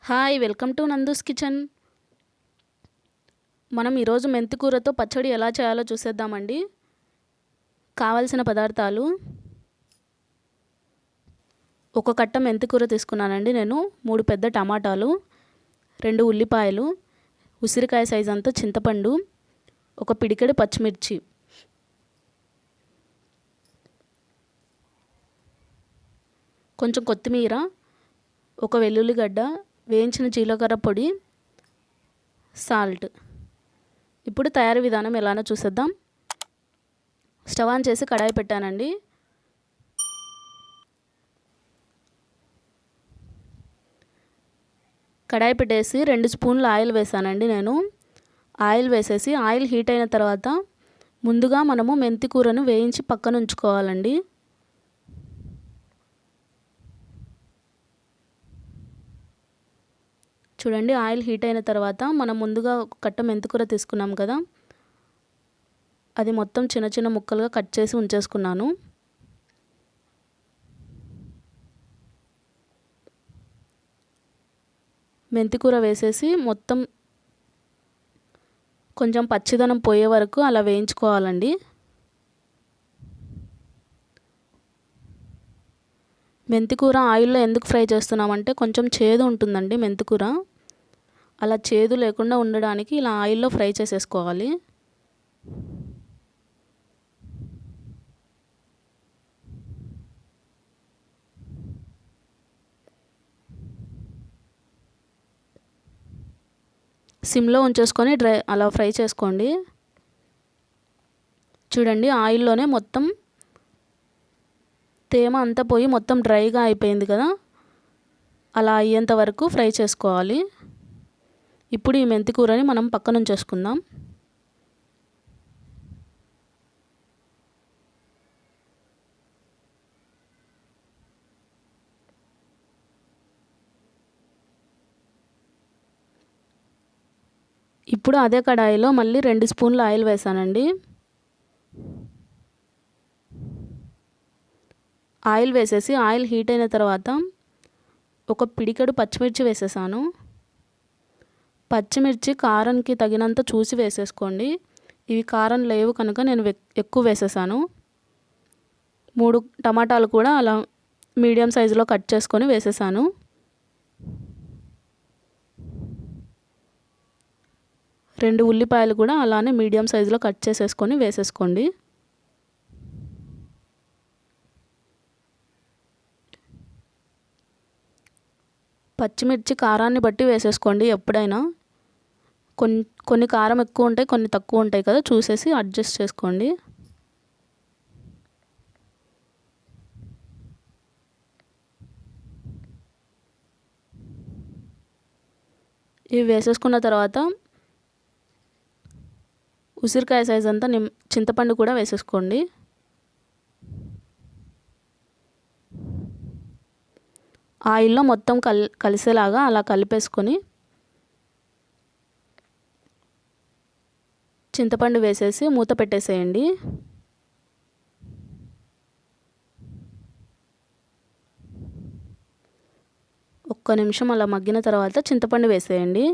Hi welcome to Nandu's kitchen. మనం ఈరోజు మెంతికూరతో పచ్చడి ఎలా చేయాలో చూసేద్దామండి. కావాల్సిన పదార్థాలు: ఒక కట్ట మెంతికూర తీసుకున్నానండి నేను, 3 పెద్ద టమాటాలు, 2 ఉల్లిపాయలు, ఉసిరికాయ సైజ్ అంతా చింతపండు, ఒక పిడికెడు పచ్చిమిర్చి. కొంచెం కొత్తిమీర, ఒక వెల్లుల్లిగడ్డ, వేయించిన జీలకర్ర పొడి, సాల్ట్. ఇప్పుడు తయారీ విధానం ఎలానో చూసేద్దాం. స్టవ్ ఆన్ చేసి కడాయి పెట్టానండి. కడాయి పెట్టేసి 2 స్పూన్ల ఆయిల్ వేసానండి నేను. ఆయిల్ వేసేసి ఆయిల్ హీట్ అయిన తర్వాత ముందుగా మనము మెంతి కూరను వేయించి పక్కన ఉంచుకోవాలండి. చూడండి, ఆయిల్ హీట్ అయిన తర్వాత మనం ముందుగా ఒక కట్ట మెంతికూర తీసుకున్నాం కదా, అది మొత్తం చిన్న చిన్న ముక్కలుగా కట్ చేసి ఉంచేసుకున్నాను. మెంతికూర వేసేసి మొత్తం కొంచెం పచ్చిదనం పోయే వరకు అలా వేయించుకోవాలండి. మెంతికూర ఆయిల్లో ఎందుకు ఫ్రై చేస్తున్నామంటే కొంచెం చేదు ఉంటుందండి మెంతికూర. అలా చేదు లేకుండా ఉండడానికి ఇలా ఆయిల్లో ఫ్రై చేసేసుకోవాలి. సిమ్లో ఉంచేసుకొని అలా ఫ్రై చేసుకోండి. చూడండి, ఆయిల్లోనే మొత్తం తేమ అంతా పోయి మొత్తం డ్రైగా అయిపోయింది కదా, అలా అయ్యేంత వరకు ఫ్రై చేసుకోవాలి. ఇప్పుడు ఈ మెంతి కూరని మనం పక్కన ఉంచేసుకుందాం. ఇప్పుడు అదే కడాయిలో మళ్ళీ 2 స్పూన్ల ఆయిల్ వేసానండి. ఆయిల్ వేసేసి ఆయిల్ హీట్ అయిన తర్వాత ఒక పిడికెడు పచ్చిమిర్చి వేసేసాను. పచ్చిమిర్చి కారంకి తగినంత చూసి వేసేసుకోండి. ఇవి కారం లేవు కనుక నేను ఎక్కువ వేసేసాను. 3 టమాటాలు కూడా అలా మీడియం సైజులో కట్ చేసుకొని వేసేసాను. రెండు ఉల్లిపాయలు కూడా అలానే మీడియం సైజులో కట్ చేసేసుకొని వేసేసుకోండి. పచ్చిమిర్చి కారాన్ని బట్టి వేసేసుకోండి ఎప్పుడైనా. కొన్ని కారం ఎక్కువ ఉంటాయి, కొన్ని తక్కువ ఉంటాయి కదా, చూసేసి అడ్జస్ట్ చేసుకోండి. ఇవి వేసేసుకున్న తర్వాత ఉసిరికాయ సైజ్ అంతా చింతపండు కూడా వేసేసుకోండి. ఆయిల్లో మొత్తం కలిసేలాగా అలా కలిపేసుకొని చింతపండు వేసేసి మూత పెట్టేసేయండి. ఒక్క నిమిషం అలా మగ్గిన తర్వాత చింతపండు వేసేయండి.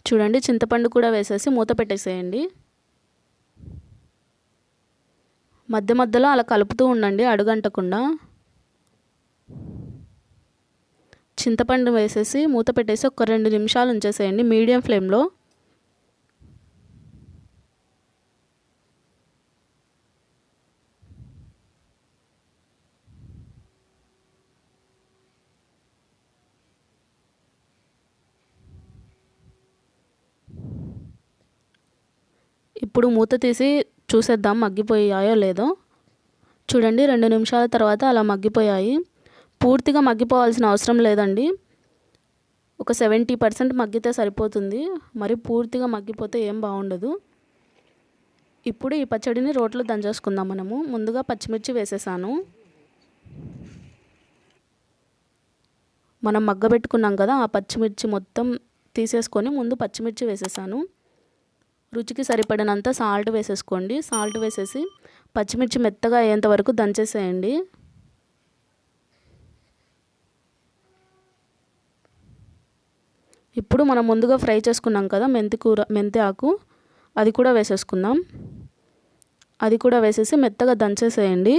చూడండి, చింతపండు కూడా వేసేసి మూత పెట్టేసేయండి. మధ్య మధ్యలో అలా కలుపుతూ ఉండండి అడుగంటకుండా. చింతపండు వేసేసి మూత పెట్టేసి ఒక 2 నిమిషాలు ఉంచేసేయండి మీడియం ఫ్లేమ్లో. ఇప్పుడు మూత తీసి చూసేద్దాం మగ్గిపోయాయో లేదో. చూడండి, 2 నిమిషాల తర్వాత అలా మగ్గిపోయాయి. పూర్తిగా మగ్గిపోవాల్సిన అవసరం లేదండి, ఒక 70% మగ్గితే సరిపోతుంది. మరి పూర్తిగా మగ్గిపోతే ఏం బాగుండదు. ఇప్పుడు ఈ పచ్చడిని రోట్లో దంచేసుకుందాం. మనము ముందుగా పచ్చిమిర్చి వేసేసాను. మనం మగ్గబెట్టుకున్నాం కదా, ఆ పచ్చిమిర్చి మొత్తం తీసేసుకొని ముందు పచ్చిమిర్చి వేసేసాను. రుచికి సరిపడినంత సాల్ట్ వేసేసుకోండి. సాల్ట్ వేసేసి పచ్చిమిర్చి మెత్తగా అయ్యేంత వరకు దంచేసేయండి. ఇప్పుడు మనం ముందుగా ఫ్రై చేసుకున్నాం కదా మెంతి ఆకు, అది కూడా వేసేసుకుందాం. అది కూడా వేసేసి మెత్తగా దంచేసేయండి.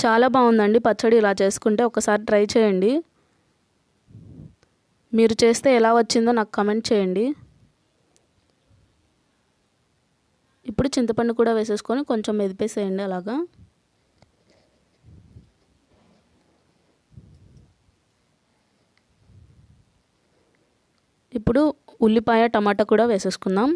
చాలా బాగుందండి పచ్చడి. ఇలా చేసుకుంటే ఒకసారి ట్రై చేయండి. మీరు చేస్తే ఎలా వచ్చిందో నాకు కామెంట్ చేయండి. ఇప్పుడు చింతపండు కూడా వేసేసుకొని కొంచెం మెదిపేసేయండి అలాగా. ఇప్పుడు ఉల్లిపాయ టమాటా కూడా వేసేసుకుందాం.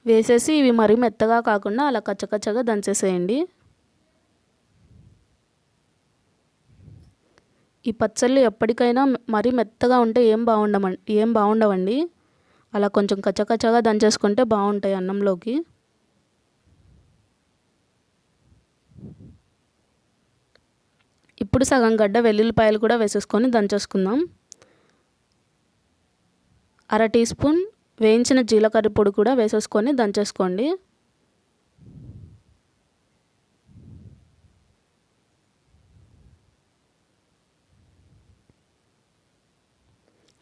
వేసేసి ఇవి మరీ మెత్తగా కాకుండా అలా కచ్చకచ్చగా దంచేసేయండి. ఈ పచ్చళ్ళు ఎప్పటికైనా మరీ మెత్తగా ఉంటే ఏం బాగుండవండి. అలా కొంచెం కచ్చకచ్చగా దంచేసుకుంటే బాగుంటాయి అన్నంలోకి. ఇప్పుడు సగం గడ్డ వెల్లుల్లిపాయలు కూడా వేసేసుకొని దంచేసుకుందాం. 1/2 టీ స్పూన్ వేయించిన జీలకర్ర పొడి కూడా వేసేసుకొని దంచేసుకోండి.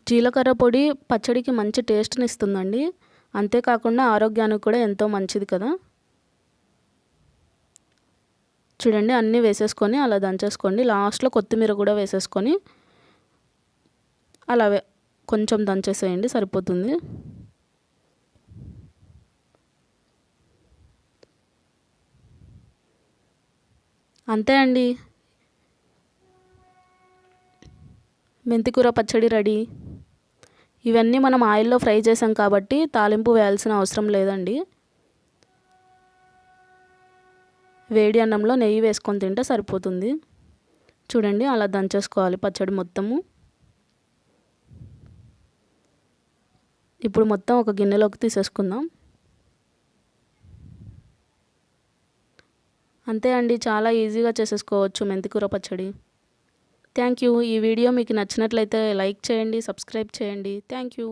జీలకర్ర పొడి పచ్చడికి మంచి టేస్ట్ని ఇస్తుందండి. అంతేకాకుండా ఆరోగ్యానికి కూడా ఎంతో మంచిది కదా. చూడండి అన్నీ వేసేసుకొని అలా దంచేసుకోండి. లాస్ట్లో కొత్తిమీర కూడా వేసేసుకొని అలా కొంచెం దంచేసేయండి, సరిపోతుంది. అంతే అండి, మెంతికూర పచ్చడి రెడీ. ఇవన్నీ మనం ఆయిల్లో ఫ్రై చేసాం కాబట్టి తాలింపు వేయాల్సిన అవసరం లేదండి. వేడి అన్నంలో నెయ్యి వేసుకొని తింటే సరిపోతుంది. చూడండి అలా దంచేసుకోవాలి పచ్చడి మొత్తము. ఇప్పుడు మొత్తం ఒక గిన్నెలోకి తీసేసుకుందాం. అంతే అండి, చాలా ఈజీగా చేసేసుకోవచ్చు మెంతికూర పచ్చడి. Thank you. ఈ వీడియో మీకు నచ్చినట్లయితే లైక్ చేయండి, సబ్స్క్రైబ్ చేయండి. Thank you.